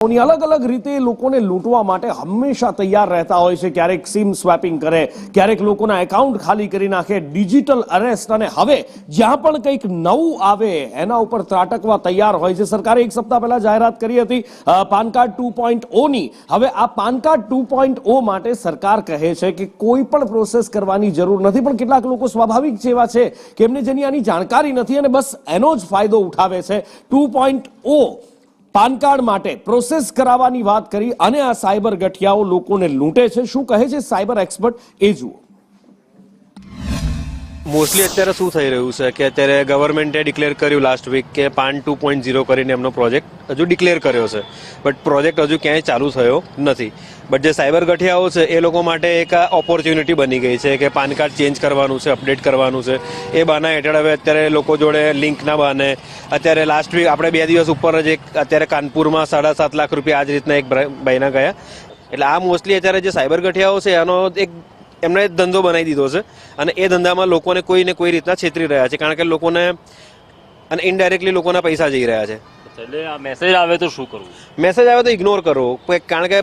अलग अलग रीते लोकोने लूंटवा माटे हमेशा तैयार रहता होय छे। क्यारेक सिम स्वेपिंग करे, क्यारेक लोकोना एकाउंट खाली करी नाखे, डिजिटल अरेस्ट અને હવે જ્યાં પણ કંઈક નવું આવે એના ઉપર ત્રાટકવા તૈયાર હોય છે। સરકારે એક સપ્તાહ પહેલા જાહેરાત કરી હતી પાન કાર્ડ 2.0 ની। હવે આ પાન કાર્ડ 2.0 માટે સરકાર કહે છે કે કોઈ પણ પ્રોસેસ કરવાની જરૂર નથી, પણ કેટલાક લોકો સ્વાભાવિક જેવા છે કે એમને જેની આની જાણકારી નથી અને બસ એનો જ ફાયદો ઉઠાવે છે। 2.0 પાન કાર્ડ માટે પ્રોસેસ કરાવવાની વાત કરી અને આ સાયબર ગઠિયાઓ લોકોને લૂંટે છે। શું કહે છે સાયબર એક્સપર્ટ એ જુઓ। મોસ્ટલી અત્યારે શું થઈ રહ્યું છે કે અત્યારે ગવર્મેન્ટે ડિક્લેર કર્યું લાસ્ટ વીક કે પાન 2.0 કરીને એમનો પ્રોજેક્ટ હજુ ડિક્લેર કર્યો છે, બટ પ્રોજેક્ટ હજુ ક્યાંય ચાલુ થયો નથી। બટ જે સાયબર ગઠિયાઓ છે એ લોકો માટે એક ઓપોર્ચ્યુનિટી બની ગઈ છે કે પાન કાર્ડ ચેન્જ કરવાનું છે, અપડેટ કરવાનું છે। એ બહાના હેઠળ હવે અત્યારે લોકો જોડે લિંકના બહાને અત્યારે લાસ્ટ વીક આપણે 2 દિવસ ઉપર જ એક અત્યારે કાનપુરમાં 7.5 લાખ રૂપિયા આ જ રીતના એક ભાઈના ગયા। એટલે આ મોસ્ટલી અત્યારે જે સાયબર ગઠિયાઓ છે એનો એક એમણે ધંધો બનાવી દીધો છે અને એ ધંધામાં લોકોને કોઈ ને કોઈ રીતના છેતરી રહ્યા છે, કારણ કે લોકોને અને ઇનડાયરેક્ટલી લોકોના પૈસા જઈ રહ્યા છે। એટલે આ મેસેજ આવે તો શું કરવું? મેસેજ આવે તો ઇગ્નોર કરો, કારણ કે